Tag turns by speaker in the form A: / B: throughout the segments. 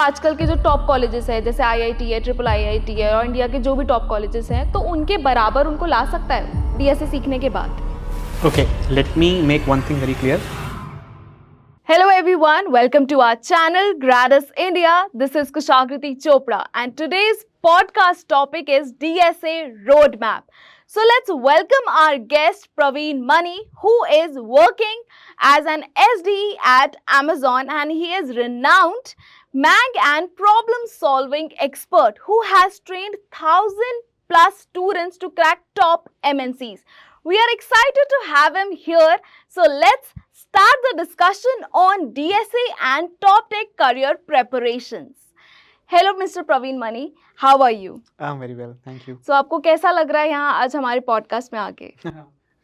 A: आजकल के जो टॉप कॉलेजेस हैं जैसे आईआईटी है, ट्रिपल आईआईटी है और इंडिया के जो भी टॉप कॉलेजेस हैं, तो उनके बराबर उनको ला सकता है डीएसए सीखने के बाद?
B: Okay, let me make one thing very clear.
A: Hello everyone, welcome to our channel Gradus India. This is Kushakriti Chopra and today's podcast topic is DSA Roadmap. So let's welcome our guest Praveen Mani, who is working as an SDE at Amazon, and he is renowned Mang and problem solving expert who has trained 1,000 plus students to crack top MNCs. We are excited to have him here. So let's start the discussion on DSA and top tech career preparations. Hello Mr. Praveen Mani, how are you?
B: I'm very well, thank you.
A: So आपको कैसा लग रहा है यहाँ आज हमारे podcast में आके?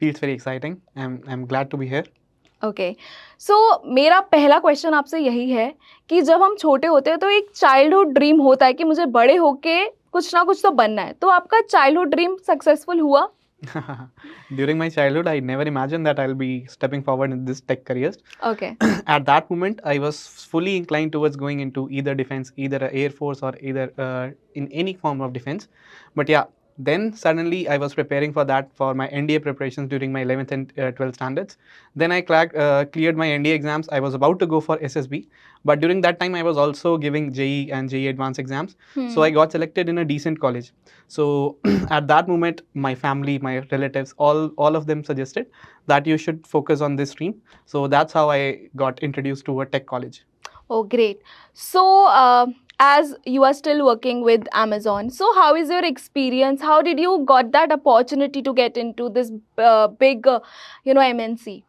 B: Feels very exciting. I'm glad to be here.
A: Okay so मेरा पहला क्वेश्चन आपसे यही है कि जब हम छोटे होते हैं तो एक चाइल्डहुड ड्रीम होता है कि मुझे बड़े होके कुछ ना कुछ तो बनना है, तो आपका चाइल्डहुड ड्रीम सक्सेसफुल हुआ?
B: During my childhood, I never imagined that I'll be stepping forward in this tech careers.
A: Okay.
B: At that moment, I was fully inclined towards going into either defense, either Air Force or either in any form of defense. But yeah, then suddenly I was preparing for that for my NDA preparations during my 11th and 12th standards. Then I cleared my NDA exams. I was about to go for SSB. But during that time, I was also giving JE and JE advanced exams. So I got selected in a decent college. So at that moment, my family, my relatives, all of them suggested that you should focus on this stream. So that's how I got introduced to a tech college.
A: Oh, great. So, as you are still working with Amazon, so how is your experience? How did you got that opportunity to get into this big, MNC?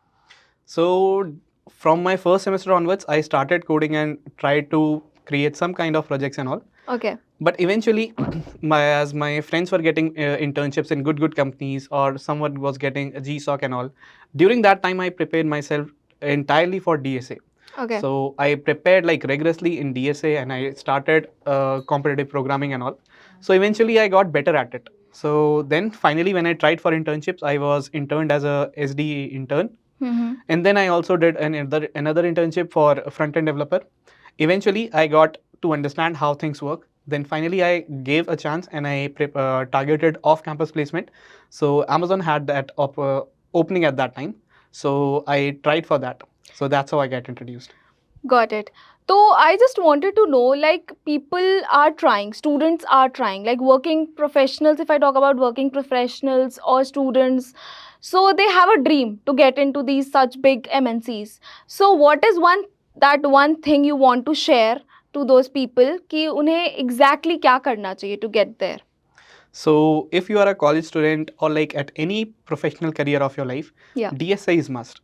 B: So from my first semester onwards, I started coding and tried to create some kind of projects and all.
A: Okay.
B: But eventually, as my friends were getting internships in good companies, or someone was getting a GSOC and all, during that time I prepared myself entirely for DSA.
A: Okay.
B: So I prepared like rigorously in DSA and I started competitive programming and all. So eventually I got better at it. So then finally when I tried for internships, I was interned as a SDE intern. And then I also did another internship for a front-end developer. Eventually, I got to understand how things work. Then finally, I gave a chance and I targeted off-campus placement. So Amazon had that opening at that time. So I tried for that. So that's how I got introduced.
A: Got it. So I just wanted to know, like, people are trying, students are trying, like working professionals, if I talk about working professionals or students, so they have a dream to get into these such big MNCs. So what is one thing you want to share to those people कि उन्हें exactly क्या करना चाहिए to get there?
B: So if you are a college student or like at any professional career of your life,
A: Yeah.
B: DSA is must.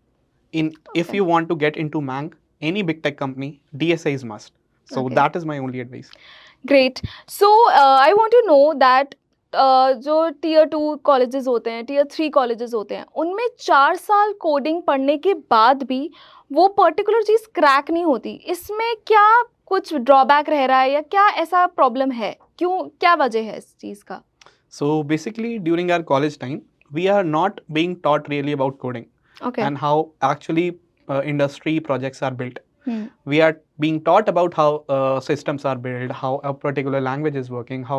B: If you want to get into Mang, any big tech company, DSA is must. So
A: Okay.
B: that is my only advice.
A: Great. So I want to know that जो tier 2 colleges होते हैं, tier 3 colleges होते हैं, उनमें 4 साल coding पढ़ने के बाद भी वो पर्टिकुलर चीज़ क्रैक नहीं होती, इसमें क्या कुछ ड्रॉबैक रह रहा है या क्या ऐसा प्रॉब्लम है? क्यों, क्या वजह है इस चीज़ का?
B: So basically, during our college time, we are not being taught really about coding
A: Okay.
B: and how actually industry projects are built.
A: Hmm.
B: We are being taught about how systems are built, how a particular language is working, how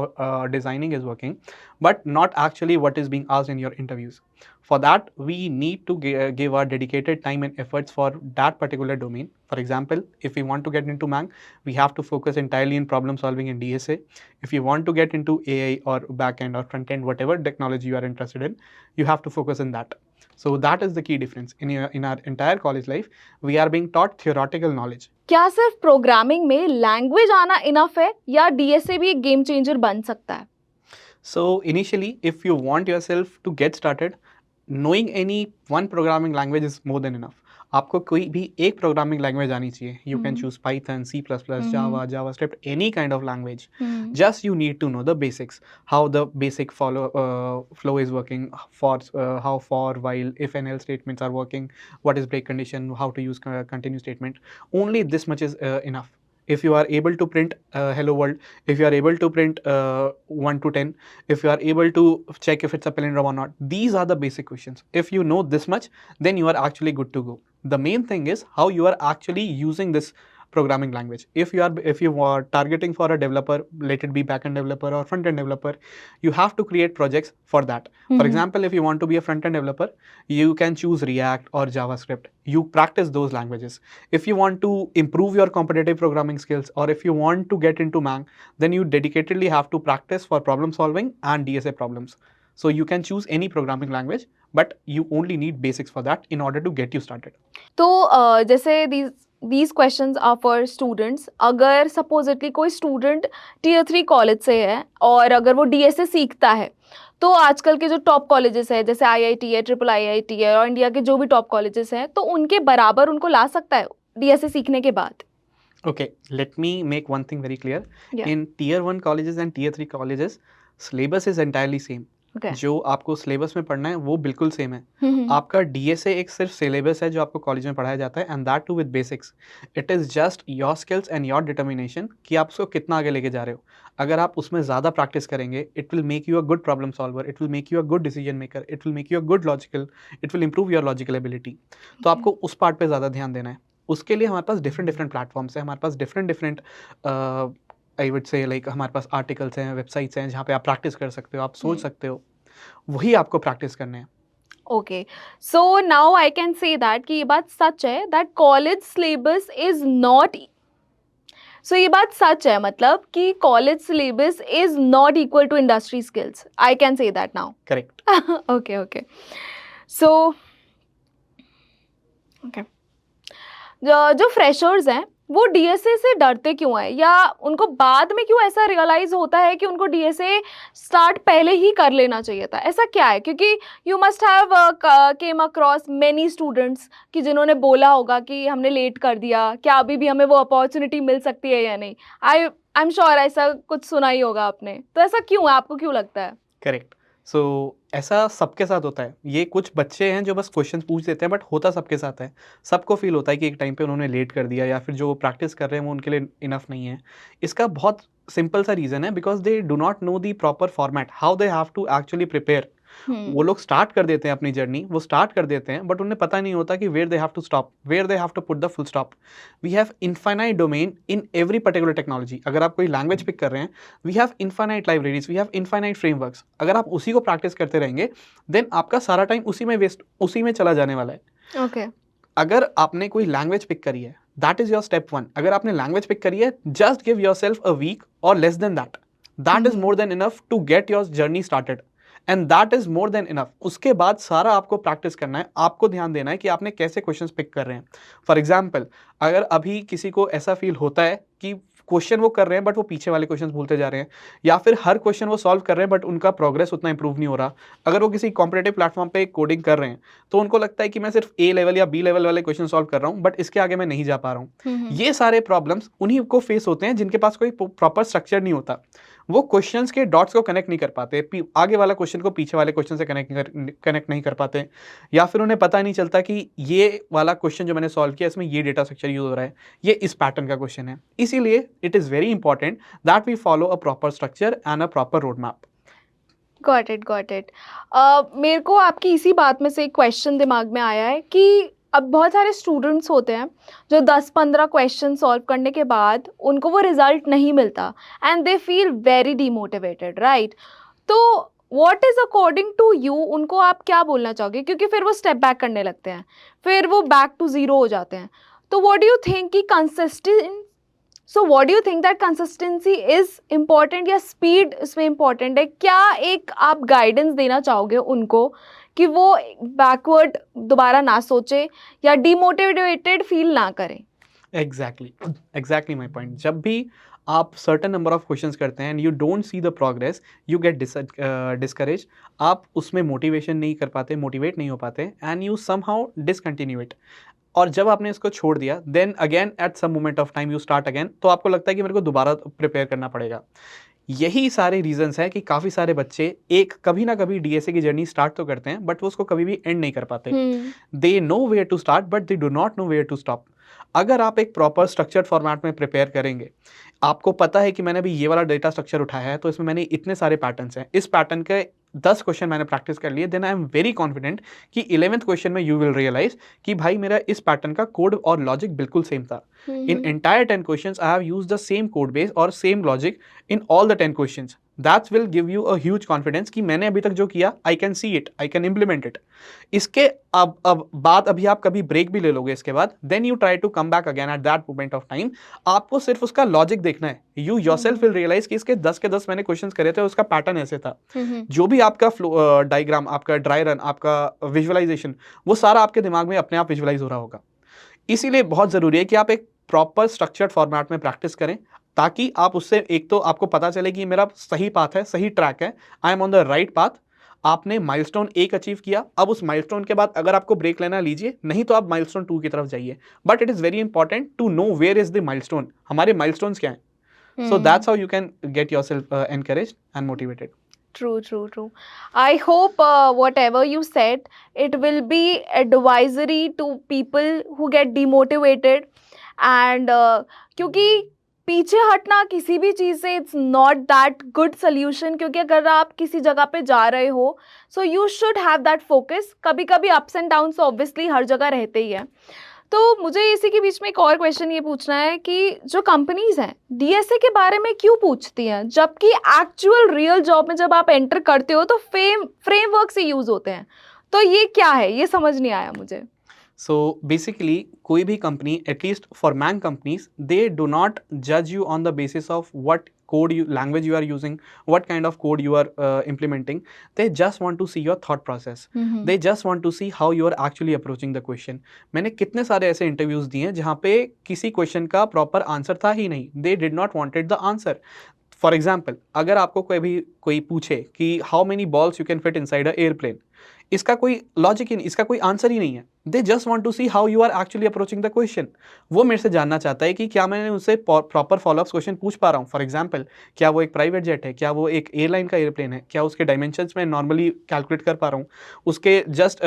B: designing is working, but not actually what is being asked in your interviews. For that, we need to give our dedicated time and efforts for that particular domain. For example, if we want to get into Mang, we have to focus entirely in problem solving in DSA. If you want to get into AI or backend or front end, whatever technology you are interested in, you have to focus in that. So that is the key difference. In our entire college life, we are being taught theoretical knowledge.
A: क्या सिर्फ programming में language आना enough है या DSA भी एक game changer बन सकता है?
B: So initially, if you want yourself to get started, knowing any one programming language is more than enough. आपको कोई भी एक प्रोग्रामिंग लैंग्वेज आनी चाहिए. You can choose Python, C++, Java, JavaScript, any kind of language. Just you need to know the basics, how the basic flow is working, how for, while, if and else statements are working, what is break condition, how to use continue statement. Only this much is enough. If you are able to print hello world, if you are able to print 1 to 10, if you are able to check if it's a palindrome or not, these are the basic questions. If you know this much, then you are actually good to go. The main thing is how you are actually using this programming language. If you are targeting for a developer, let it be backend developer or front end developer, you have to create projects for that. For example, if you want to be a front end developer, you can choose React or JavaScript. You practice those languages. If you want to improve your competitive programming skills, or if you want to get into Mang, then you dedicatedly have to practice for problem solving and DSA problems. So you can choose any programming language, but you only need basics for that in order to get you started.
A: तो जैसे these questions are for students. अगर supposedly कोई student tier 3 college से है और अगर वो DSA सीखता है, तो आजकल के जो टॉप कॉलेजेस है जैसे IIT है, ट्रिपल IIT है और इंडिया के जो भी टॉप कॉलेजेस हैं, तो उनके बराबर उनको ला सकता है DSA सीखने के बाद.
B: Okay, let me make one thing very clear.
A: Yeah.
B: In tier 1 colleges and tier 3 colleges, syllabus is entirely same.
A: Okay.
B: जो आपको सिलेबस में पढ़ना है वो बिल्कुल सेम है.
A: हम्म.
B: आपका DSA एक सिर्फ सिलेबस है जो आपको कॉलेज में पढ़ाया जाता है, and that too with basics. It is just your skills and your determination कि आप उसको कितना आगे लेके जा रहे हो. अगर आप उसमें ज़्यादा प्रैक्टिस करेंगे, it will make you a good problem solver, it will make you a good decision maker, it will make you a good logical, it will improve your logical ability. तो आपको उस पार्ट पे ज़्यादा ध्यान देना है. उसके लिए हमारे पास डिफरेंट प्लेटफॉर्म्स हैं, हमारे पास different I would say like हमारे पास आर्टिकल्स हैं, वेबसाइट्स हैं जहाँ पे आप प्रैक्टिस कर सकते हो, आप सोच सकते हो. वही आपको प्रैक्टिस करने हैं.
A: Okay, so now I can say that कि ये बात सच है that college syllabus is not, so ये बात सच है मतलब कि college syllabus is not equal to industry skills. I can say that now.
B: Correct.
A: Okay. So okay, जो फ्रेशर्स हैं वो DSA से डरते क्यों हैं, या उनको बाद में क्यों ऐसा रियलाइज होता है कि उनको DSA स्टार्ट पहले ही कर लेना चाहिए था? ऐसा क्या है? क्योंकि you must have came across many students कि जिन्होंने बोला होगा कि हमने लेट कर दिया, क्या अभी भी हमें वो अपॉर्चुनिटी मिल सकती है या नहीं. आई एम श्योर ऐसा कुछ सुना ही होगा आपने. तो ऐसा क्यों है, आपको क्यों लगता है?
B: करेक्ट. सो ऐसा सबके साथ होता है. ये कुछ बच्चे हैं जो बस क्वेश्चन पूछ देते हैं, बट होता सबके साथ है. सबको फील होता है कि एक टाइम पे उन्होंने लेट कर दिया, या फिर जो वो प्रैक्टिस कर रहे हैं वो उनके लिए इनफ नहीं है. इसका बहुत सिंपल सा रीज़न है, because they do not know the proper format how they have to actually prepare. वो लोग स्टार्ट कर देते हैं अपनी जर्नी, वो स्टार्ट कर देते हैं, बट उन्हें पता नहीं होता कि where they have to stop, where they have to put the full stop. We have infinite domain in every particular technology. अगर आप कोई लैंग्वेज पिक कर रहे हैं, we have infinite libraries, we have infinite frameworks. अगर आप उसी को प्रैक्टिस करते रहेंगे, देन आपका सारा टाइम उसी में चला जाने वाला है.
A: ओके.
B: अगर आपने कोई लैंग्वेज पिक करी है, दैट इज योर स्टेप 1. अगर आपने लैंग्वेज पिक करी है, just give yourself a week or less than that. That is more than enough to get your journey started, and that is more than enough. उसके बाद सारा आपको practice करना है, आपको ध्यान देना है कि आपने कैसे क्वेश्चंस पिक कर रहे हैं. फॉर एग्जाम्पल, अगर अभी किसी को ऐसा फील होता है कि क्वेश्चन वो कर रहे हैं बट वो पीछे वाले क्वेश्चन भूलते जा रहे हैं, या फिर हर क्वेश्चन वो सॉल्व कर रहे हैं बट उनका प्रोग्रेस उतना इंप्रूव नहीं हो रहा. अगर वो किसी कॉम्पिटेटिव प्लेटफॉर्म पे कोडिंग कर रहे हैं, तो उनको लगता है कि मैं सिर्फ A लेवल या B लेवल वाले क्वेश्चन सॉल्व कर रहा हूँ, बट इसके आगे मैं नहीं जा पा रहा हूँ. ये सारे प्रॉब्लम्स उन्हीं को फेस होते हैं जिनके पास कोई प्रॉपर स्ट्रक्चर नहीं होता. वो क्वेश्चंस के डॉट्स को कनेक्ट नहीं कर पाते, आगे वाला क्वेश्चन को पीछे वाले क्वेश्चन से कनेक्ट नहीं कर पाते, या फिर उन्हें पता नहीं चलता कि ये वाला क्वेश्चन जो मैंने सॉल्व किया इसमें ये डेटा स्ट्रक्चर यूज हो रहा है, ये इस पैटर्न का क्वेश्चन है. इसीलिए it is very important that we follow a proper structure and a proper road map.
A: Got it. मेरे को आपकी इसी बात में से एक क्वेश्चन दिमाग में आया है कि अब बहुत सारे स्टूडेंट्स होते हैं जो 10-15 क्वेश्चन सॉल्व करने के बाद उनको वो रिजल्ट नहीं मिलता and they feel very demotivated, right? तो what is according to you, उनको आप क्या बोलना चाहोगे? क्योंकि फिर वो स्टेप बैक करने लगते हैं, फिर वो बैक टू ज़ीरो हो जाते हैं. तो व्हाट डू यू थिंक कि कंसिस्टेंसी इज इम्पॉर्टेंट या स्पीड इसमें इम्पॉर्टेंट है? क्या एक आप गाइडेंस देना चाहोगे उनको कि वो बैकवर्ड दोबारा ना सोचे या डीमोटिवेटेड फील ना करें?
B: Exactly my point. जब भी आप सर्टन नंबर ऑफ क्वेश्चंस करते हैं and you don't see the progress, you get discourage. आप उसमें मोटिवेशन नहीं कर पाते, मोटिवेट नहीं हो पाते, and you somehow discontinue it. और जब आपने इसको छोड़ दिया, then again at some moment of time you start again, तो आपको लगता है कि मेरे को दोबारा प्रिपेयर करना पड़ेगा. यही सारे रीजंस हैं कि काफ़ी सारे बच्चे कभी ना कभी DSA की जर्नी स्टार्ट तो करते हैं, बट वो उसको कभी भी एंड नहीं कर पाते. They know where to start but they do not know where to stop. अगर आप एक प्रॉपर स्ट्रक्चर्ड फॉर्मेट में प्रिपेयर करेंगे, आपको पता है कि मैंने अभी ये वाला डेटा स्ट्रक्चर उठाया है, तो इसमें मैंने इतने सारे पैटर्न्स हैं, इस पैटर्न के 10 क्वेश्चन मैंने प्रैक्टिस कर लिए, then I am very confident कि 11th क्वेश्चन में यू विल रियलाइज कि भाई मेरा इस पैटर्न का कोड और लॉजिक बिल्कुल सेम था. In entire 10 questions I have used the same code base और same logic in all the 10 questions. That will give you a huge confidence कि मैंने अभी तक जो किया I can see it, I can implement it. इसके अब बाद अभी आप कभी ब्रेक भी ले लोगे इसके बाद, then you try to come back again at that moment of time. आपको सिर्फ उसका लॉजिक देखना है. यू योरसेल्फ विल रियलाइज कि इसके 10 के 10 मैंने क्वेश्चंस करे थे, उसका पैटर्न ऐसे था. जो भी आपका डायग्राम, आपका ड्राई रन, आपका विजुअलाइजेशन, वो सारा आपके दिमाग में अपने आप विजुअलाइज हो रहा होगा. इसीलिए बहुत जरूरी है कि आप एक प्रॉपर स्ट्रक्चर्ड फॉर्मेट में प्रैक्टिस करें, ताकि आप उससे एक तो आपको पता चले कि मेरा सही पाथ है, सही ट्रैक है, I am on the right path. आपने माइलस्टोन 1 अचीव किया, अब उस माइलस्टोन के बाद अगर आपको ब्रेक लेना लीजिए, नहीं तो आप माइलस्टोन 2 की तरफ जाइए. But it is very important to know where is the milestone, हमारे माइलस्टोन्स क्या हैं. So that's how you can get yourself encouraged and motivated.
A: True. I hope whatever you said, it will be advisory to people who get demotivated. And क्योंकि पीछे हटना किसी भी चीज़ से it's not that good solution, क्योंकि अगर आप किसी जगह पे जा रहे हो so you should have that focus. कभी कभी अप्स एंड डाउन्स ऑब्वियसली हर जगह रहते ही है. तो मुझे इसी के बीच में एक और क्वेश्चन ये पूछना है कि जो कंपनीज हैं डीएसए के बारे में क्यों पूछती हैं, जबकि एक्चुअल रियल जॉब में जब आप एंटर करते हो तो फ्रेमवर्क से यूज होते हैं. तो ये क्या है, ये समझ नहीं आया मुझे.
B: So basically, कोई भी company, at least for man companies, they do not judge you on the basis of what language you are using, what kind of code you are implementing. They just want to see your thought process. They just want to see how you are actually approaching the question. मैंने कितने सारे ऐसे interviews दिए हैं जहाँ पे किसी question का प्रॉपर आंसर था ही नहीं. They did not wanted the answer. For example, अगर आपको कोई पूछे कि how many balls you can fit inside a airplane, इसका कोई लॉजिक ही नहीं, इसका कोई आंसर ही नहीं है. They just want to see how you are actually approaching the question. वो मेरे से जानना चाहता है कि क्या मैंने उनसे प्रॉपर फॉलोअप क्वेश्चन पूछ पा रहा हूँ. फॉर एग्जाम्पल, क्या वो एक प्राइवेट जेट है, क्या वो एक एयरलाइन का एयरप्लेन है, क्या उसके डायमेंशंस में नॉर्मली कैलकुलेट कर पा रहा हूँ, उसके जस्ट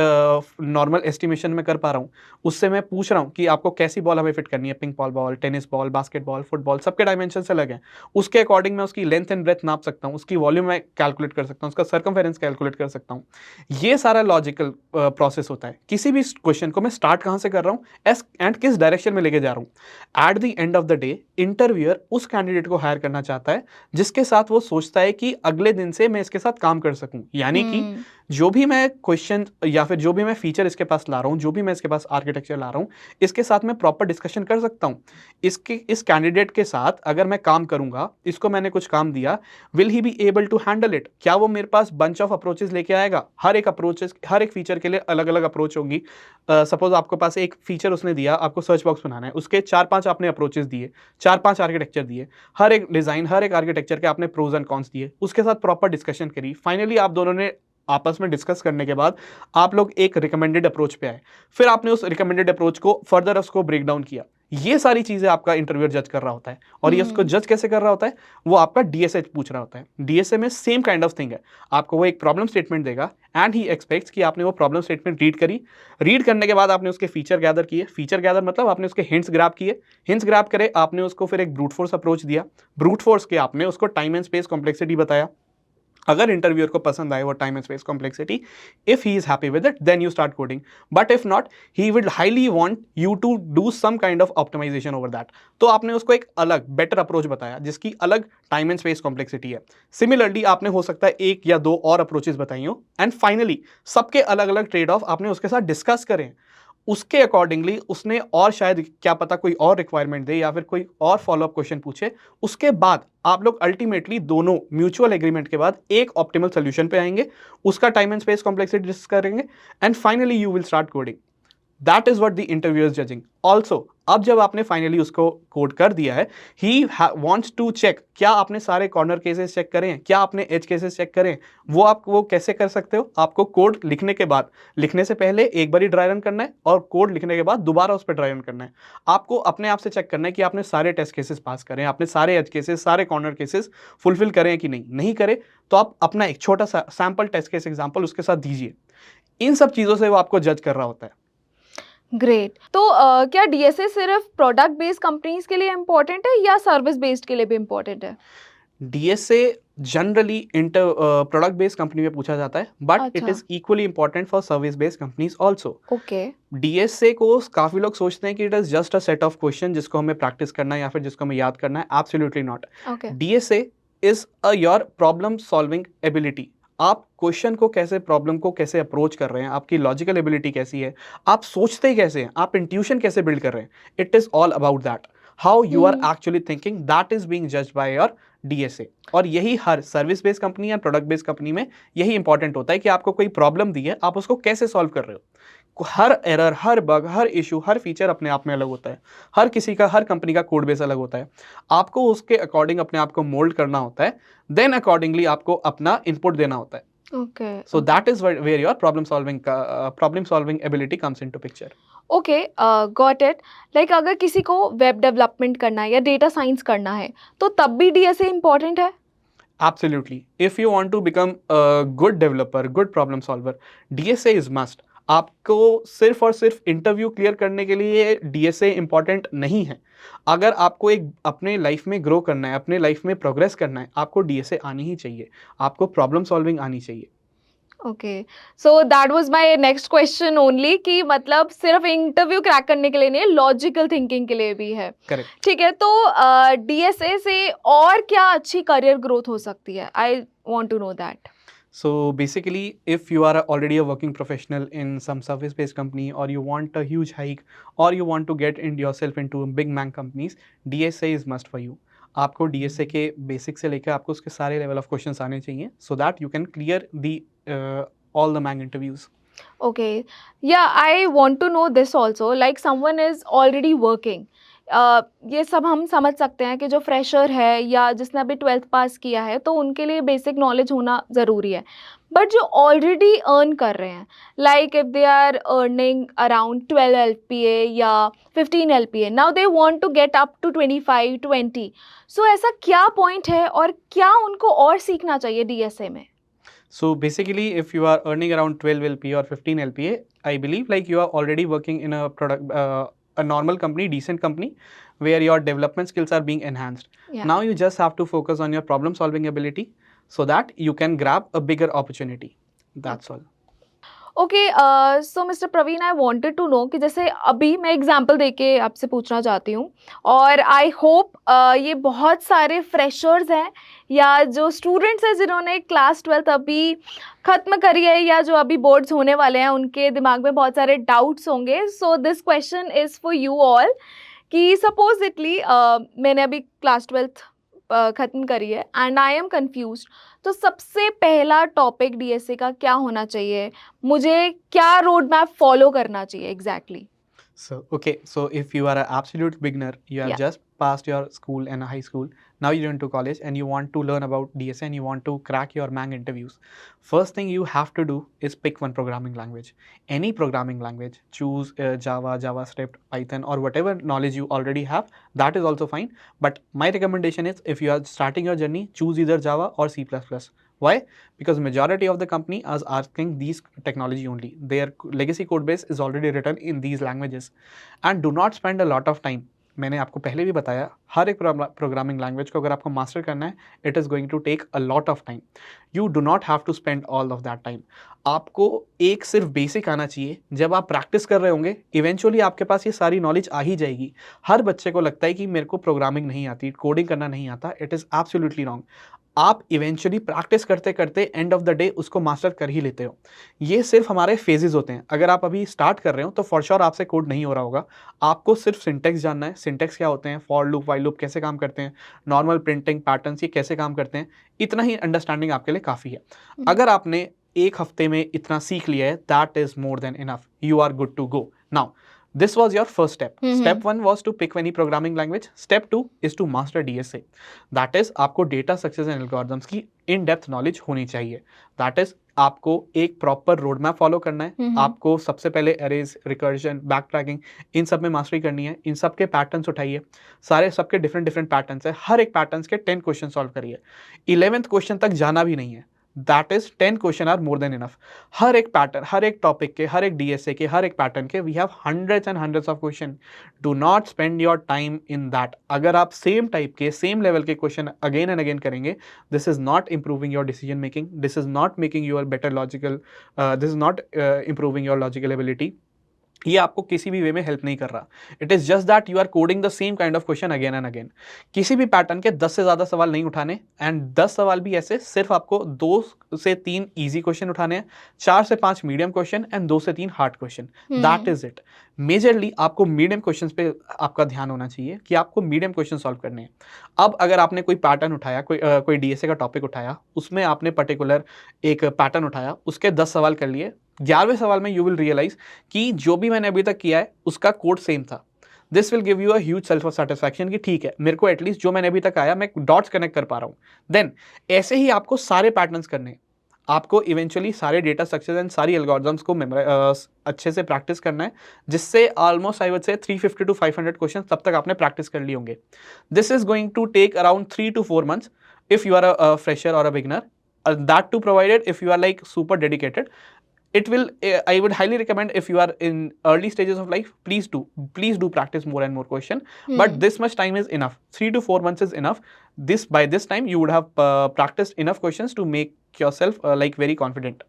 B: नॉर्मल एस्टिमेशन में कर पा रहा हूँ. उससे मैं पूछ रहा हूँ कि आपको कैसी बॉल हमें फिट करनी है, pink ball, tennis ball, basketball, football, सबके डायमेंशन अलग हैं. उसके अकॉर्डिंग मैं उसकी लेंथ एंड ब्रेथ नाप सकता हूँ, उसकी वॉल्यूम मैं कैलकुलेट कर सकता हूँ, उसका सर्कमफेरेंस कैलकुलेट कर सकता हूँ. ये सारा लॉजिकल प्रोसेस होता है. किसी भी क्वेश्चन को मैं स्टार्ट कहाँ से कर रहा हूँ एंड किस डायरेक्शन में लेके जा रहा हूँ. At the end of the day interviewer उस कैंडिडेट को हायर करना चाहता है जिसके साथ वो सोचता है कि अगले दिन से मैं इसके साथ काम कर सकूं. यानी कि जो भी मैं क्वेश्चन या फिर जो भी मैं फीचर इसके पास ला रहा हूँ, जो भी मैं इसके पास आर्किटेक्चर ला रहा हूँ, इसके साथ मैं प्रॉपर डिस्कशन कर सकता हूँ. इस कैंडिडेट के साथ अगर मैं काम करूंगा, इसको मैंने कुछ काम दिया, will he be able to handle it. क्या वो मेरे पास बंच ऑफ अप्रोचेस लेके आएगा? हर एक फीचर के लिए अलग अलग अप्रोच होगी. सपोज आपके पास एक फीचर उसने दिया, आपको सर्च बॉक्स बनाना है, उसके 4-5 आपने अप्रोचेस दिए, 4-5 आर्किटेक्चर दिए, हर एक डिजाइन, हर एक आर्किटेक्चर के आपने प्रोज एंड कॉन्स दिए, उसके साथ प्रॉपर डिस्कशन करी. फाइनली आप दोनों ने आपस में डिस्कस करने के बाद आप लोग एक रिकमेंडेड अप्रोच पे आए. फिर आपने उस रिकमेंडेड अप्रोच को फर्दर उसको ब्रेक डाउन किया. ये सारी चीजें आपका इंटरव्यूअर जज कर रहा होता है. और ये उसको जज कैसे कर रहा होता है? वो आपका डीएसए पूछ रहा होता है. डीएसए में सेम काइंड ऑफ थिंग है. आपको वो एक प्रॉब्लम स्टेटमेंट देगा एंड ही एक्सपेक्ट्स कि आपने वो प्रॉब्लम स्टेटमेंट रीड करी. रीड करने के बाद आपने उसके फीचर गैदर किए. फीचर गैदर मतलब आपने उसके हिंट्स ग्रैब किए. हिंट्स ग्रैब करे, आपने उसको फिर एक ब्रूट फोर्स अप्रोच दिया. ब्रूट फोर्स के आपने उसको टाइम एंड स्पेस कॉम्प्लेक्सिटी बताया. अगर इंटरव्यूअर को पसंद आए वो time and space complexity, if he is happy with it, then you start coding. But if not, he will highly want you to do some kind of optimisation over that. तो आपने उसको एक अलग better approach बताया जिसकी अलग time and space complexity है. Similarly आपने हो सकता है 1 या 2 और अप्रोचेस बताई हो एंड फाइनली सबके अलग अलग ट्रेड ऑफ आपने उसके साथ डिस्कस करें. उसके अकॉर्डिंगली उसने और शायद क्या पता कोई और रिक्वायरमेंट दे या फिर कोई और फॉलोअप क्वेश्चन पूछे. उसके बाद आप लोग अल्टीमेटली दोनों म्यूचुअल एग्रीमेंट के बाद एक ऑप्टिमल सोल्यूशन पे आएंगे, उसका time and space complexity discuss करेंगे and finally you will start coding. That is what the interviewer is judging. Also अब जब आपने फाइनली उसको कोड कर दिया है, ही वांट्स टू चेक क्या आपने सारे कॉर्नर केसेस चेक करें हैं, क्या आपने एज केसेस चेक करें. वो कैसे कर सकते हो? आपको कोड लिखने के बाद, लिखने से पहले एक बार ही ड्राई रन करना है और कोड लिखने के बाद दोबारा उस पर ड्राई रन करना है. आपको अपने आप से चेक करना है कि आपने सारे टेस्ट केसेस पास करें, आपने सारे एज केसेस, सारे कॉर्नर केसेस फुलफिल करें कि नहीं करे तो आप अपना एक छोटा सा सैम्पल टेस्ट केस एग्जाम्पल उसके साथ दीजिए. इन सब चीज़ों से वो आपको जज कर रहा होता है.
A: ग्रेट. तो क्या डीएसए सिर्फ प्रोडक्ट बेस्ड कंपनीज के लिए इम्पोर्टेंट है या सर्विस बेस्ड के लिए भी इम्पोर्टेंट है?
B: DSA generally inter product based company में पूछा जाता है, बट इट
A: अच्छा।
B: Is equally important for service based companies also.
A: Okay.
B: DSA को काफी लोग सोचते हैं कि it is just a set of question जिसको हमें प्रैक्टिस करना है या फिर जिसको हमें याद करना है। Absolutely not.
A: Okay.
B: DSA is a your problem solving ability. आप क्वेश्चन को कैसे, प्रॉब्लम को कैसे अप्रोच कर रहे हैं, आपकी लॉजिकल एबिलिटी कैसी है, आप सोचते कैसे हैं, आप इंट्यूशन कैसे बिल्ड कर रहे हैं। It is all about that. How you are actually thinking, that is being judged by your DSA। और यही हर सर्विस बेस्ड कंपनी या प्रोडक्ट बेस्ड कंपनी में यही इंपॉर्टेंट होता है कि आपको कोई प्रॉब्लम दी है, आप उसको कैसे सॉल्व कर रहे हो। हर एरर, हर बग, हर इशू, हर फीचर अपने आप में अलग होता है। हर किसी का, हर कंपनी का कोड बेस अलग होता है। आपको उसके अकॉर्डिंग अपने आप को मोल्ड करना होता है, देन अकॉर्डिंगली आपको अपना इनपुट देना होता है।
A: Okay.
B: So that is where your problem solving ability comes into picture.
A: Okay, got it. Like अगर किसी को वेब डेवलपमेंट करना है या डेटा साइंस करना है तो तब भी डीएसए इम्पोर्टेंट है?
B: Absolutely. If you want to become a good developer, good problem solver, DSA is must. आपको सिर्फ और सिर्फ इंटरव्यू क्लियर करने के लिए DSA इंपॉर्टेंट नहीं है। अगर आपको एक अपने लाइफ में ग्रो करना है, अपने लाइफ में प्रोग्रेस करना है, आपको DSA आनी ही चाहिए। आपको प्रॉब्लम सॉल्विंग आनी चाहिए।
A: Okay, so that was my next question only कि मतलब सिर्फ इंटरव्यू क्रैक करने के लिए नहीं, लॉजिकल थिंकिंग के लिए भी है।
B: करेक्ट।
A: ठीक है, तो डीएसए से और क्या अच्छी करियर ग्रोथ हो सकती है? I want to know that.
B: So basically, if you are already a working professional in some service-based company, or you want a huge hike, or you want to get in yourself into big man companies, DSA is must for you. आपको DSA के basic से लेकर आपको उसके सारे level of questions आने चाहिए, so that you can clear the all the mang interviews.
A: Okay, yeah I want to know this also, like someone is already working. ये सब हम समझ सकते हैं कि जो फ्रेशर है या जिसने अभी 12th पास किया है तो उनके लिए बेसिक नॉलेज होना ज़रूरी है। बट जो ऑलरेडी अर्न कर रहे हैं, like if they are earning around 12 LPA या 15 LPA, now they want to get up to 25 20, so ऐसा क्या पॉइंट है और क्या उनको और सीखना चाहिए डीएसए में?
B: So basically, if you are earning around 12 LPA or 15 LPA, I believe like you are already working in a normal company, decent company, where your development skills are being enhanced.
A: Yeah.
B: Now you just have to focus on your problem solving ability so that you can grab a bigger opportunity. That's all.
A: Okay, so mister Praveen, I wanted to know कि जैसे अभी मैं example देके आपसे पूछना चाहती हूँ, और आई होप ये बहुत सारे फ्रेशर्स हैं या जो स्टूडेंट्स हैं जिन्होंने क्लास 12 अभी ख़त्म करी है या जो अभी बोर्ड्स होने वाले हैं, उनके दिमाग में बहुत सारे डाउट्स होंगे। So this question is for you all कि सपोजिटली मैंने अभी क्लास 12 ख़त्म करी है एंड आई एम कन्फ्यूज्ड, तो सबसे पहला टॉपिक डीएसए का क्या होना चाहिए? मुझे क्या रोड मैप फॉलो करना चाहिए exactly?
B: So, okay, so if you are an absolute beginner, you have
A: Yeah.
B: just passed your school and high school, now you're into college and you want to learn about DSA and you want to crack your mang interviews. First thing you have to do is pick one programming language. Any programming language. Choose Java, JavaScript, Python, or whatever knowledge you already have. That is also fine. But my recommendation is if you are starting your journey, choose either Java or C++. Why? Because majority of the company is asking these technology only. Their legacy code base is already written in these languages. And do not spend a lot of time. मैंने आपको पहले भी बताया, हर एक programming language को अगर आपको master करना है, it is going to take a lot of time. You do not have to spend all of that time. आपको एक सिर्फ बेसिक आना चाहिए। जब आप प्रैक्टिस कर रहे होंगे, इवेंचुअली आपके पास ये सारी नॉलेज आ ही जाएगी। हर बच्चे को लगता है कि मेरे को प्रोग्रामिंग नहीं आती, कोडिंग करना नहीं आता। It is absolutely wrong. आप इवेंचुअली प्रैक्टिस करते करते एंड ऑफ द डे उसको मास्टर कर ही लेते हो। ये सिर्फ हमारे फेजेस होते हैं। अगर आप अभी स्टार्ट कर रहे हो तो फॉर श्योर आपसे कोड नहीं हो रहा होगा। आपको सिर्फ सिंटेक्स जानना है। सिंटेक्स क्या होते हैं, फॉर लूप, व्हाइल लूप कैसे काम करते हैं, नॉर्मल प्रिंटिंग पैटर्न्स ये कैसे काम करते हैं, इतना ही अंडरस्टैंडिंग आपके लिए काफ़ी है। अगर आपने एक हफ्ते में इतना सीख लिया है, that is more than enough. You are good to go. Now this was your first step. Step 1 was to pick any programming language. Step 2 is to master DSA. That is आपको data structures and algorithms की in depth knowledge होनी चाहिए। That is आपको एक proper road map follow करना है। आपको सबसे पहले अरेज, रिकर्जन, बैक ट्रैकिंग, इन सब में मास्टरी करनी है। इन सब के पैटर्न्स उठाइए। सारे सबके डिफरेंट पैटर्न्स है। हर एक पैटर्न्स के 10 क्वेश्चन सॉल्व करिए। 11th क्वेश्चन तक जाना भी नहीं है। That is 10 question are more than enough. हर एक पैटर्न, हर एक टॉपिक के, हर एक डीएसए के, हर एक पैटर्न के we have hundreds and hundreds of question. Do not spend your time in that. अगर आप सेम टाइप के, सेम लेवल के क्वेश्चन अगेन एंड अगेन करेंगे, this is not improving your decision making, this is not making your better logical, this is not improving your logical ability. ये आपको किसी भी वे में हेल्प नहीं कर रहा। It is just that you are coding the same kind of question again and again. किसी भी पैटर्न के 10 से ज्यादा सवाल नहीं उठाने, एंड 10 सवाल भी ऐसे, सिर्फ आपको 2 से 3 इजी क्वेश्चन उठाने हैं, 4 से 5 मीडियम क्वेश्चन एंड 2 से 3 hard question. That is it. Majorly आपको मीडियम क्वेश्चंस पे आपका ध्यान होना चाहिए कि आपको मीडियम क्वेश्चन सॉल्व करने हैं। अब अगर आपने कोई पैटर्न उठाया, कोई डीएसए का टॉपिक उठाया, उसमें आपने पर्टिकुलर एक पैटर्न उठाया, उसके 10 सवाल कर लिए, 11वें सवाल में यू विल रियलाइज कि जो भी मैंने अभी तक किया है उसका कोड सेम था। This will give you a huge self satisfaction कि ठीक है, मेरे को एटलीस्ट जो मैंने अभी तक आया मैं डॉट्स कनेक्ट कर पा रहा हूँ। देन ऐसे ही आपको सारे पैटर्न्स करने हैं। आपको इवेंचुअली सारे डेटा स्ट्रक्चर्स एंड सारी एल्गोरिथम्स को अच्छे से प्रैक्टिस करना है, जिससे ऑलमोस्ट आई वुड से 350 टू 500 क्वेश्चन तब तक आपने प्रैक्टिस कर लिए होंगे। This is going to take around 3 to 4 months if you are a fresher or a beginner. That too provided if you are like super dedicated. It will, I would highly recommend if you are in early stages of life, please do practice more and more question. But this much time is enough. 3 to 4 months is enough. By this time you would have practiced enough questions to make yourself like very confident.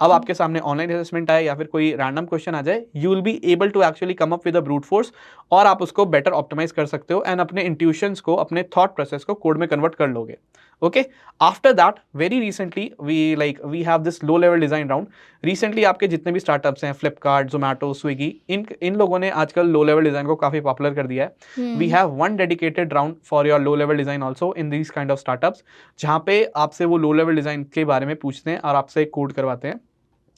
B: अब आपके सामने online assessment आए या फिर कोई random question आ जाए, you will be able to actually come up with a brute force, और आप उसको बेटर ऑप्टिमाइज कर सकते हो एंड अपने इंट्यूशंस को, अपने थॉट प्रोसेस को कोड में कन्वर्ट कर लोगे। Okay, after that very recently we have this low level design round. Recently आपके जितने भी स्टार्टअप्स हैं, फ्लिपकार्ट, जोमैटो, स्विगी, इन लोगों ने आजकल लो लेवल डिजाइन को काफी पॉपुलर कर दिया है। We have one dedicated round for your low level design also in this kind of startups, जहाँ पे आपसे वो लो लेवल डिजाइन के बारे में पूछते हैं और आपसे कोड करवाते हैं।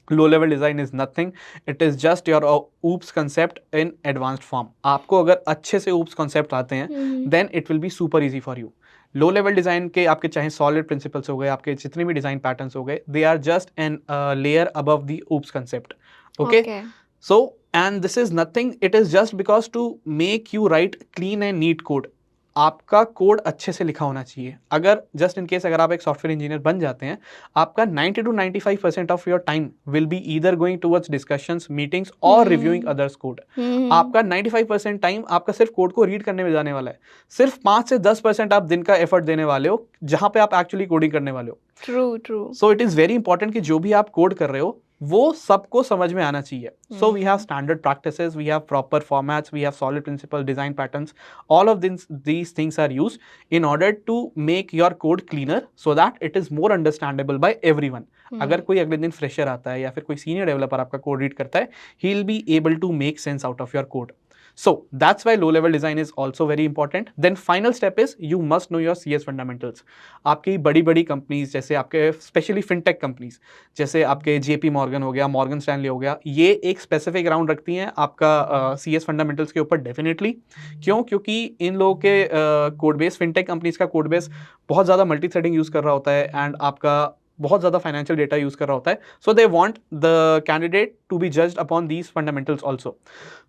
B: लो level design is nothing, it is just your oops concept in advanced form. आपको अगर अच्छे से oops concept आते हैं, then it will be super easy for you. Low level design के आपके चाहे सॉलिड प्रिंसिपल्स हो गए, आपके जितने भी डिजाइन पैटर्न्स हो गए, they are just an layer above the oops concept. Okay? So, and this is nothing, it is just because to make you write clean and neat code. आपका code अच्छे से लिखा होना चाहिए। अगर जस्ट इन केस अगर आप एक सॉफ्टवेयर इंजीनियर बन जाते हैं, आपका 90 to 95% of your time will be either going towards discussions, meetings और रिव्यूइंग अदर्स कोड। आपका 95% टाइम आपका सिर्फ कोड को रीड करने में जाने वाला है। सिर्फ 5 से 10% आप दिन का एफर्ट देने वाले हो, जहां पे आप एक्चुअली कोडिंग करने वाले हो।
A: True.
B: So it is very important कि जो भी आप कोड कर रहे हो वो सबको समझ में आना चाहिए। So we have standard practices, we have proper formats, we have solid principle, design patterns, all of these things are used in order to make your code cleaner so that it is more understandable by everyone. अगर कोई अगले दिन fresher आता है या फिर कोई senior developer आपका कोड रीड करता है, he will be able to make sense out of your code. So that's why low level design is also very important. Then final step is you must know your CS fundamentals. आपकी बड़ी companies, जैसे आपके specially fintech companies, जैसे आपके JP Morgan हो गया, Morgan Stanley हो गया, ये एक स्पेसिफिक राउंड रखती हैं आपका CS फंडामेंटल्स के ऊपर डेफिनेटली। क्यों? क्योंकि इन लोगों के कोड बेस, फिनटेक कंपनीज का कोड बेस बहुत ज़्यादा मल्टी थ्रेडिंग यूज़ कर रहा होता है एंड आपका बहुत ज़्यादा फाइनेंशियल डेटा यूज़ कर रहा होता है। So they want the candidate to be judged upon these fundamentals also.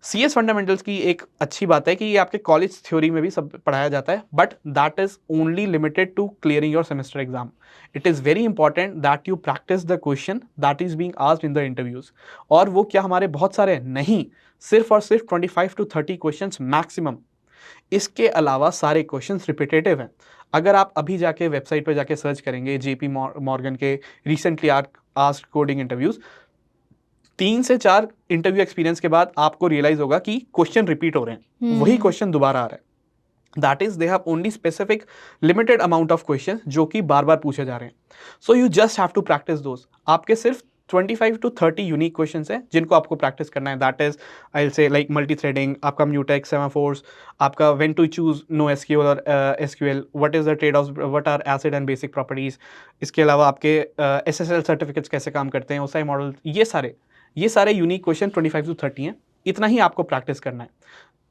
B: CS fundamentals की एक अच्छी बात है कि ये आपके कॉलेज थ्योरी में भी सब पढ़ाया जाता है, but that is only limited to clearing your semester exam. It is very important that you practice the question that is being asked in the interviews. और वो क्या हमारे बहुत सारे नहीं, सिर्फ और सिर्फ 25 to 30 क्वेश्चन मैक्सिमम। इसके अलावा सारे क्वेश्चंस रिपीटेटिव हैं। अगर आप अभी जाके वेबसाइट पर जाके सर्च करेंगे JP Morgan के रिसेंटली आस्क्ड कोडिंग इंटरव्यूज, 3 से 4 इंटरव्यू एक्सपीरियंस के बाद आपको रियलाइज होगा कि क्वेश्चन रिपीट हो रहे हैं, वही क्वेश्चन दोबारा आ रहा है। That is they have only specific limited amount of question जो कि बार बार पूछे जा रहे हैं। So you just have to practice those. आपके सिर्फ 25 to 30 यूनिक क्वेश्चंस हैं जिनको आपको प्रैक्टिस करना है। That is I will say like multi threading, आपका म्यूटेक्स, सेमाफोर्स, आपका when to choose no SQL और SQL, what is the trade off, what are acid and basic properties. इसके अलावा आपके SSL सर्टिफिकेट्स कैसे काम करते हैं, OSI मॉडल, ये सारे यूनिक क्वेश्चन 25 to 30 हैं। इतना ही आपको प्रैक्टिस करना है।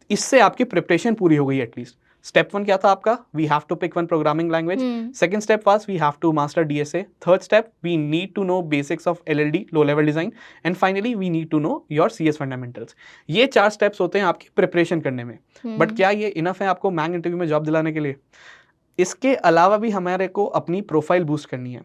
B: इससे आपकी प्रिपरेशन पूरी हो गई एटलीस्ट। स्टेप 1 क्या था आपका? We have to pick one programming language. Second step was we have to master DSA। Third step we need to know basics of LLD, low level design, and finally we need to know your CS fundamentals. ये 4 steps होते हैं आपकी preparation करने में। But क्या ये enough है आपको मैंग इंटरव्यू में जॉब दिलाने के लिए? इसके अलावा भी हमारे को अपनी प्रोफाइल बूस्ट करनी है।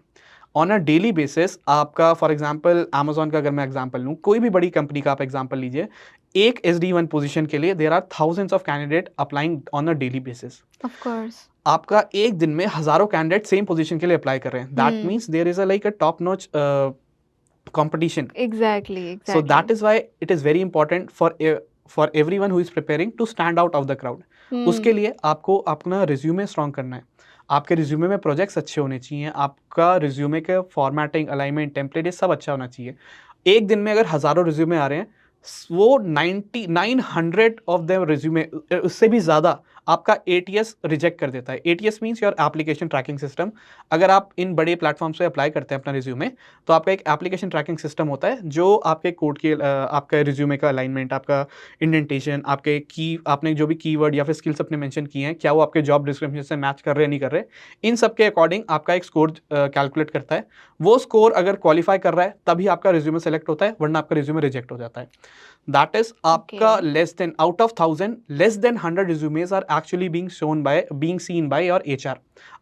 B: ऑन अ डेली बेसिस आपका, फॉर एग्जांपल अमेजोन का अगर मैं एग्जांपल लूँ, कोई भी बड़ी कंपनी का आप एग्जांपल लीजिए, एक SD1 पोजीशन के लिए there are thousands of candidate applying on a daily basis.
A: Of course.
B: आपका एक दिन में हजारों कैंडिडेट सेम पोजीशन के लिए अप्लाई कर रहे हैं, that means there is a like a top notch competition.
A: Exactly
B: So
A: exactly.
B: that is why it is very important for everyone who is preparing to stand out of the crowd. उसके लिए आपको अपना resume strong करना है। आपके resume में projects अच्छे होने चाहिए, आपका रिज्यूमे का फॉर्मेटिंग, अलाइनमेंट, टेम्पलेट, ये सब अच्छा होना चाहिए। एक दिन में अगर हजारों रिज्यूमे आ रहे हैं, वो 900 ऑफ देम रिज्यूमे, उससे भी ज़्यादा आपका ATS रिजेक्ट कर देता है। ATS means your application tracking system. अगर आप इन बड़े प्लेटफॉर्म से अप्लाई करते हैं अपना रिज्यूमे, तो आपका एक एप्लीकेशन ट्रैकिंग सिस्टम होता है जो आपके कोड के आपका रिज्यूमे का अलाइनमेंट, आपका इंडेंटेशन, आपके आपने जो भी कीवर्ड या फिर स्किल्स अपने मेंशन किए हैं, क्या वो आपके जॉब डिस्क्रिप्शन से मैच कर रहे हैं नहीं कर रहे, इन सब के अकॉर्डिंग आपका एक स्कोर कैलकुलेट करता है। वो स्कोर अगर क्वालिफाई कर रहा है तभी आपका रिज्यूमे सेलेक्ट होता है, वरना आपका रिज्यूमे रिजेक्ट हो जाता है। दैट इज आपका less than out of 1000, less than 100 resumes are actually being seen by your HR।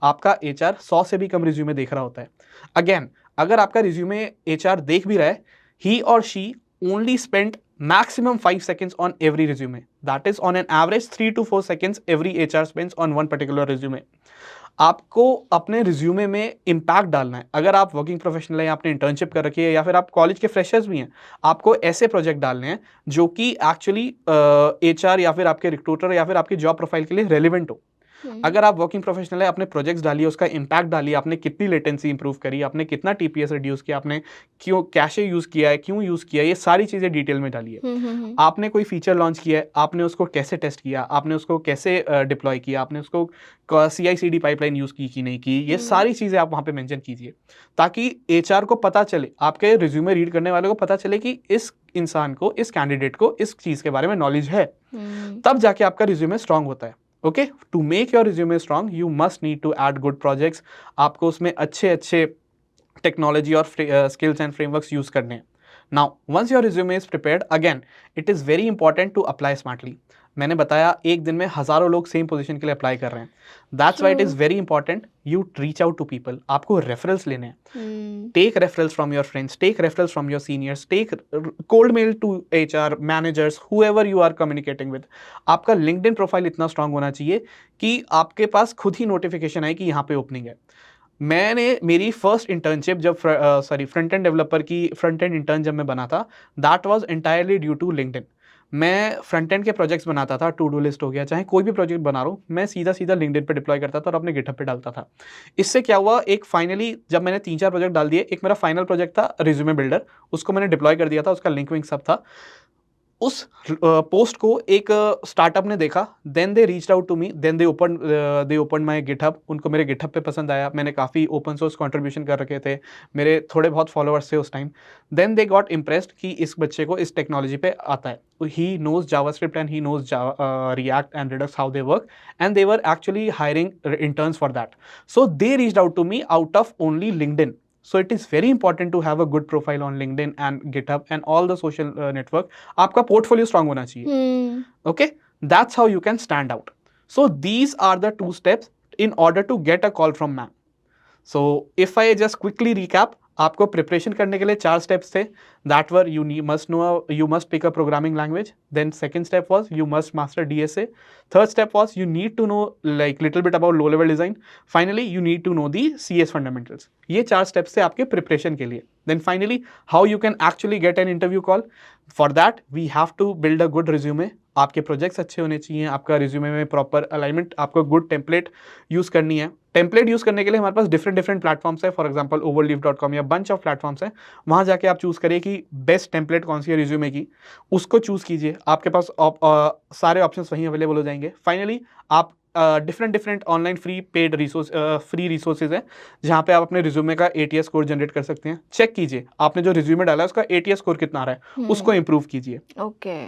B: आपका HR 100 से भी कम रिज्यूमे देख रहा होता है। अगेन, अगर आपका रिज्यूमे HR देख भी रहा है, ही और she only spent maximum 5 seconds on every resume. That is on an average 3 to 4 seconds every HR spends on one particular resume. आपको अपने रिज्यूमे में इम्पैक्ट डालना है। अगर आप वर्किंग प्रोफेशनल हैं, आपने इंटर्नशिप कर रखी है, या फिर आप कॉलेज के फ्रेशर्स भी हैं, आपको ऐसे प्रोजेक्ट डालने हैं जो कि एक्चुअली HR या फिर आपके रिक्रूटर या फिर आपकी जॉब प्रोफाइल के लिए रेलिवेंट हो। अगर आप वर्किंग प्रोफेशनल है, आपने प्रोजेक्ट्स डालिए, उसका इम्पैक्ट डालिए, आपने कितनी लेटेंसी इंप्रूव करी, आपने कितना TPS रिड्यूस किया, आपने क्यों कैशे यूज किया है, क्यों यूज किया है, ये सारी चीजें डिटेल में डालिए। आपने कोई फीचर लॉन्च किया है, आपने उसको कैसे टेस्ट किया, आपने उसको कैसे डिप्लॉय किया, आपने उसको CI/CD पाइपलाइन यूज की कि नहीं की, ये सारी चीजें आप वहां पे मेंशन कीजिए, ताकि HR को पता चले, आपके रिज्यूमे रीड करने वाले को पता चले कि इस इंसान को, इस कैंडिडेट को इस चीज के बारे में नॉलेज है। तब जाके आपका रिज्यूमे स्ट्रांग होता है। Okay, to make your resume strong you must need to add good projects. आपको उसमें अच्छे अच्छे टेक्नोलॉजी और स्किल्स एंड फ्रेमवर्क्स यूज करने हैं। Now once your resume is prepared, again it is very important to apply smartly. मैंने बताया एक दिन में हजारों लोग सेम पोजीशन के लिए अप्लाई कर रहे हैं। That's why it is very important you reach out to people. आपको रेफरल्स लेने हैं। Take referrals from your friends, take referrals from your seniors, take cold mail to HR managers, whoever you are communicating with. आपका LinkedIn profile इतना strong होना चाहिए कि आपके पास खुद ही नोटिफिकेशन आए कि यहाँ पे ओपनिंग है। मैंने मेरी फर्स्ट इंटर्नशिप जब फ्रंट एंड डेवलपर की फ्रंट एंड इंटर्न जब मैं बना था, that was entirely due to LinkedIn. मैं फ्रंट एंड के प्रोजेक्ट्स बनाता था, टू डू लिस्ट हो गया, चाहे कोई भी प्रोजेक्ट बना रहा हूँ, मैं सीधा सीधा लिंक्डइन पे डिप्लॉय करता था और अपने गिटहब पे डालता था। इससे क्या हुआ, एक फाइनली जब मैंने 3-4 प्रोजेक्ट डाल दिए, एक मेरा फाइनल प्रोजेक्ट था रिज्यूमे बिल्डर, उसको मैंने डिप्लॉय कर दिया था, उसका लिंक विंक सब था। उस पोस्ट को एक स्टार्टअप ने देखा, then they reached out to me, then they open my GitHub. उनको मेरे गिटहब पे पसंद आया, मैंने काफ़ी ओपन सोर्स कंट्रीब्यूशन कर रखे थे, मेरे थोड़े बहुत फॉलोअर्स थे उस time. Then they got impressed कि इस बच्चे को इस टेक्नोलॉजी पे आता है, he knows JavaScript and he knows React and Redux how they work, and they were actually hiring interns for that. So they reached out to me out of only LinkedIn. So it is very important to have a good profile on LinkedIn and GitHub and all the social network. आपका portfolio strong होना चाहिए. Okay, that's how you can stand out. So these are the 2 steps in order to get a call from MAM. So if I just quickly recap, आपको preparation करने के लिए 4 steps थे, that were you must pick a programming language. Then second step was you must master DSA. Third step was you need to know like little bit about low level design. Finally you need to know the CS fundamentals. ये 4 steps थे आपके preparation के लिए. Then finally how you can actually get an interview call. For that we have to build a good resume. आपके projects अच्छे होने चाहिए, आपका रिज्यूमे में प्रॉपर अलाइनमेंट, आपको गुड टेम्पलेट यूज़ करनी है। टेम्पलेट यूज़ करने के लिए हमारे पास डिफरेंट प्लेटफॉर्म्स है, फॉर एग्जांपल overleaf.com या बंच ऑफ प्लेटफॉर्म्स हैं। वहाँ जाके आप चूज़ करिए कि बेस्ट टेम्पलेट कौन सी है रिज्यूमे की, उसको चूज़ कीजिए, आपके पास सारे ऑप्शंस वहीं अवेलेबल हो जाएंगे। फाइनली आप डिफरेंट ऑनलाइन फ्री रिसोर्सेज हैं जहाँ पे आप अपने रिज्यूमे का ATS स्कोर जनरेट कर सकते हैं। चेक कीजिए आपने जो रिज्यूमे डाला है उसका ATS स्कोर कितना आ रहा है, उसको इंप्रूव कीजिए।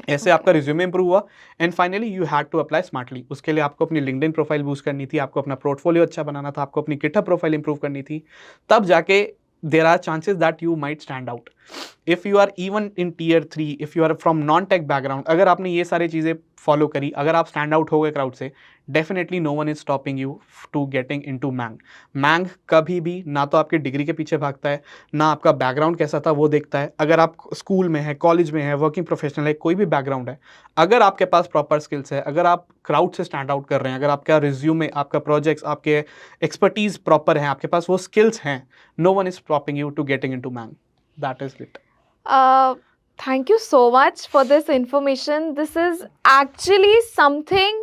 B: ऐसे आपका रिज्यूमे इंप्रूव हुआ, and finally you had to apply smartly. उसके लिए आपको अपनी लिंक्डइन प्रोफाइल बूस्ट करनी थी, आपको अपना पोर्टफोलियो अच्छा बनाना था, आपको अपनी गिटहब प्रोफाइल इंप्रूव करनी थी, तब जाके there are chances that you might stand out. If you are even in tier 3, if you are from non tech background, अगर आपने ये सारी चीज़ें फॉलो करी, अगर आप स्टैंड आउट हो गए क्राउड से, definitely no one is stopping you to getting into MAANG. MAANG कभी भी ना तो आपकी डिग्री के पीछे भागता है, ना आपका बैकग्राउंड कैसा था वो देखता है। अगर आप स्कूल में है, कॉलेज में है, वर्किंग प्रोफेशनल है, कोई भी बैकग्राउंड है, अगर आपके पास प्रॉपर स्किल्स है, अगर आप क्राउड से स्टैंड आउट कर रहे हैं, अगर आपका रिज्यूमे, आपका प्रोजेक्ट्स, आपके एक्सपर्टीज प्रॉपर हैं, आपके पास वो स्किल्स हैं, no one is stopping you to getting into MAANG. That is it.
A: Thank you so much for this information. This is actually something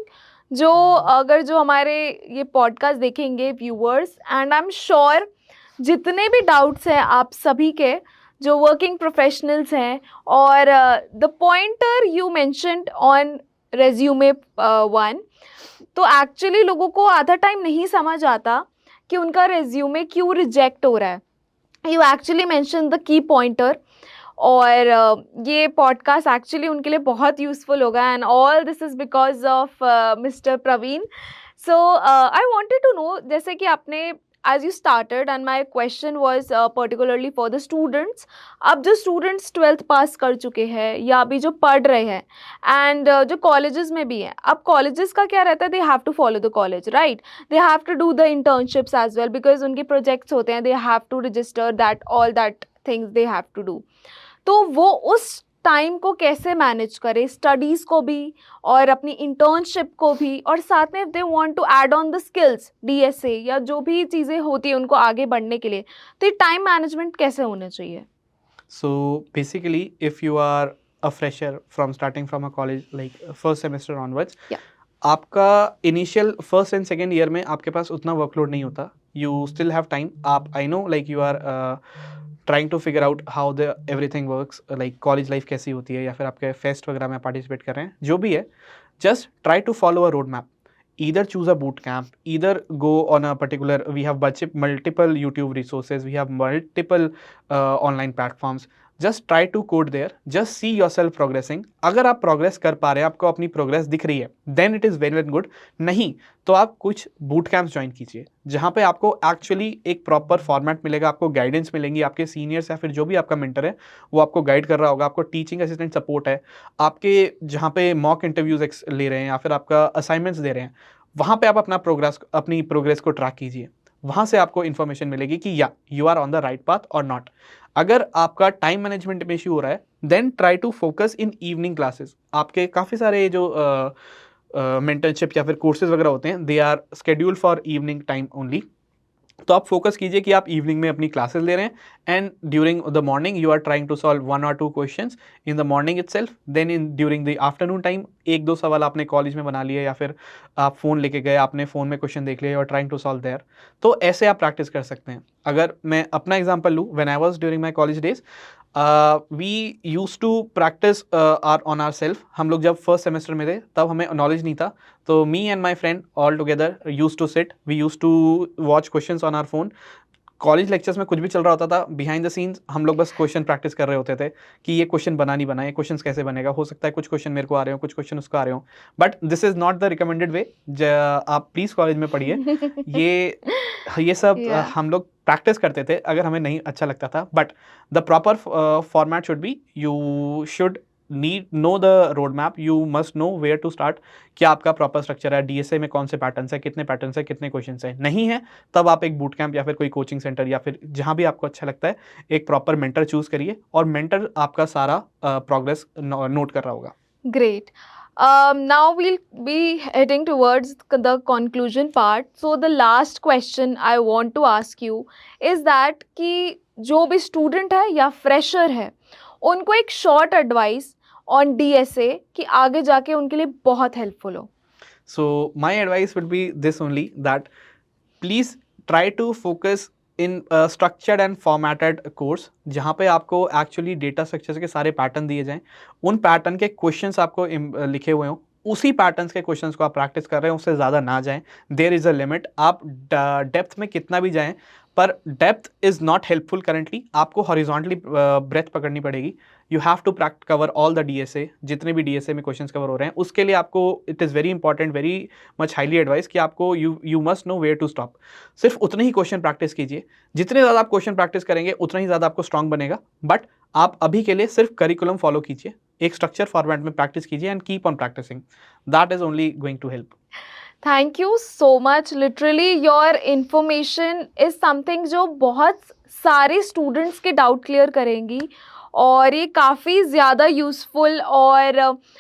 A: जो अगर जो हमारे ये पॉडकास्ट देखेंगे viewers, and I am sure जितने भी डाउट्स हैं आप सभी के जो वर्किंग प्रोफेशनल्स हैं, और the pointer you mentioned on resume 1, तो एक्चुअली लोगों को आधा टाइम नहीं समझ आता कि उनका रेज्यूमे क्यों रिजेक्ट हो रहा है. You actually mention the key pointer, और ये पॉडकास्ट एक्चुअली उनके लिए बहुत यूज़फुल होगा, and all this is because of mister Praveen. So I wanted to know, जैसे कि आपने as you started and my question was particularly for the students, अब जो स्टूडेंट्स 12th पास कर चुके हैं या अभी जो पढ़ रहे हैं, एंड जो कॉलेजेस में भी हैं, अब कॉलेजेस का क्या रहता है, they have to follow the college, right, they have to do the internships as well because उनके प्रोजेक्ट्स होते हैं, they have to register that, all that things they have to do. तो वो उस टाइम को कैसे मैनेज करें, studies को भी और अपनी इंटर्नशिप को भी, और साथ में if they want to add on the skills, DSA या जो भी चीज़ें होती हैं उनको आगे बढ़ने के लिए, तो ये टाइम मैनेजमेंट कैसे होना चाहिए?
B: So basically, if you are a fresher from starting from a college like first semester onwards,
A: Yeah.
B: आपका initial first and second year में आपके पास उतना वर्कलोड नहीं होता. You still have time. आप, I know, like you are trying to figure out how the everything works, like college life कैसी होती है, या फिर आपके फेस्ट वगैरह में पार्टिसिपेट कर रहे हैं, जो भी है, just try to follow a road map. Either choose a boot camp, either go on a particular, we have multiple YouTube resources, we have multiple online platforms. Just try to code there, just see yourself progressing. अगर आप progress कर पा रहे हैं, आपको अपनी progress दिख रही है, then it is very very good. नहीं तो आप कुछ बूट कैंप्स ज्वाइन कीजिए, जहाँ पे आपको एक्चुअली एक प्रॉपर फॉर्मेट मिलेगा, आपको गाइडेंस मिलेंगी, आपके सीनियर्स या फिर जो भी आपका मेंटर है वो आपको गाइड कर रहा होगा, आपको टीचिंग असिस्टेंट सपोर्ट है, आपके जहाँ पे मॉक इंटरव्यूज ले रहे हैं या फिर आपका असाइनमेंट्स दे रहे हैं, वहाँ पे आप अपनी प्रोग्रेस को ट्रैक कीजिए. वहाँ से आपको इन्फॉर्मेशन मिलेगी कि या you are on the right path और नॉट. अगर आपका टाइम मैनेजमेंट में इश्यू हो रहा है, then try to focus in evening classes. आपके काफ़ी सारे जो मेंटरशिप या फिर कोर्सेज वगैरह होते हैं, they are schedule for evening time only. तो आप फोकस कीजिए कि आप इवनिंग में अपनी क्लासेस ले रहे हैं, and during the morning you are trying to solve 1 or 2 questions in the morning itself. Then during the afternoon time 1-2 सवाल आपने कॉलेज में बना लिए, या फिर आप फ़ोन लेके गए, आपने फ़ोन में क्वेश्चन देख लिए और ट्राइंग टू सॉल्व देयर. तो ऐसे आप प्रैक्टिस कर सकते हैं. अगर मैं अपना एग्जाम्पल लूँ, when I was during my college days, we use to practice on our self. हम लोग जब फर्स्ट सेमेस्टर में थे तब हमें नॉलेज नहीं था, तो me and my friend all together use to sit, we use to watch questions on our phone. College lectures में कुछ भी चल रहा होता था, बिहाइंड द सीन्स हम लोग बस क्वेश्चन प्रैक्टिस कर रहे होते थे कि ये क्वेश्चन बना नहीं बना, ये क्वेश्चन कैसे बनेगा. हो सकता है कुछ क्वेश्चन मेरे को आ रहे हो, कुछ क्वेश्चन उसको आ रहे हो, but this is not the recommended way. आप प्लीज़ कॉलेज में पढ़िए. ये सब
A: Yeah.
B: हम लोग प्रैक्टिस करते थे अगर हमें नहीं अच्छा लगता था, but the proper format should be, you should know the road map, you must know where to start. क्या आपका प्रॉपर स्ट्रक्चर है, डीएसए में कौन से पैटर्न्स है, कितने पैटर्न्स है, कितने क्वेश्चंस है. नहीं है तब आप एक बूट कैंप या फिर कोई कोचिंग सेंटर या फिर जहाँ भी आपको अच्छा लगता है, एक प्रॉपर मेंटर चूज करिए, और मेंटर आपका सारा प्रोग्रेस नोट कर रहा होगा.
A: Great. Now we'll be heading towards the conclusion part. So the last question I want to ask you is that कि जो भी student है या fresher है, उनको एक short advice on DSA कि आगे जाके उनके लिए बहुत helpful हो.
B: So my advice would be this only, that please try to focus in a structured and formatted course, जहाँ पे आपको एक्चुअली डेटा स्ट्रक्चर्स के सारे पैटर्न दिए जाएं, उन पैटर्न के क्वेश्चंस आपको लिखे हुए हों, उसी पैटर्न्स के क्वेश्चंस को आप प्रैक्टिस कर रहे हैं, उससे ज़्यादा ना जाएं. There is a limit. आप डेप्थ में कितना भी जाएं, पर depth is not helpful currently. आपको हॉरिजॉन्टली ब्रेथ पकड़नी पड़ेगी. You have to cover all the DSA, जितने भी डीएसए में क्वेश्चंस कवर हो रहे हैं. उसके लिए आपको it is very important, very much highly advise कि आपको you must know where to stop. सिर्फ उतने ही क्वेश्चन प्रैक्टिस कीजिए. जितने ज़्यादा आप क्वेश्चन प्रैक्टिस करेंगे उतना ही ज़्यादा आपको स्ट्रांग बनेगा, बट आप अभी के लिए सिर्फ करिकुलम फॉलो कीजिए, एक स्ट्रक्चर फॉर्मेट में प्रैक्टिस कीजिए and keep on practicing, that is only going to help.
A: Thank you so much, literally your information is something जो बहुत सारे स्टूडेंट्स के डाउट क्लियर करेंगी, और ये काफ़ी ज़्यादा यूज़फुल और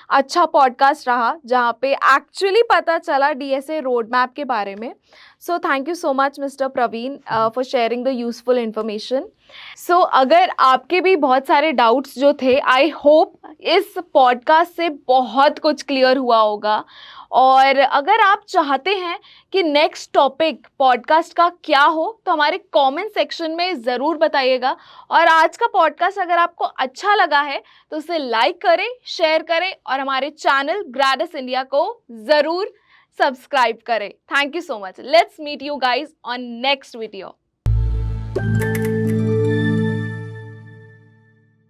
A: अच्छा पॉडकास्ट रहा जहाँ पे एक्चुअली पता चला DSA रोड मैप के बारे में। So thank you so much mister Praveen for sharing the useful information. So अगर आपके भी बहुत सारे डाउट्स जो थे, आई होप इस पॉडकास्ट से बहुत कुछ क्लियर हुआ होगा। और अगर आप चाहते हैं कि नेक्स्ट टॉपिक पॉडकास्ट का क्या हो, तो हमारे कमेंट सेक्शन में ज़रूर बताइएगा। और आज का पॉडकास्ट अगर आपको अच्छा लगा है तो उसे लाइक करें, शेयर करें और हमारे चैनल ग्रैडस इंडिया को ज़रूर सब्सक्राइब करें। Thank you so much. Let's meet you guys on next video.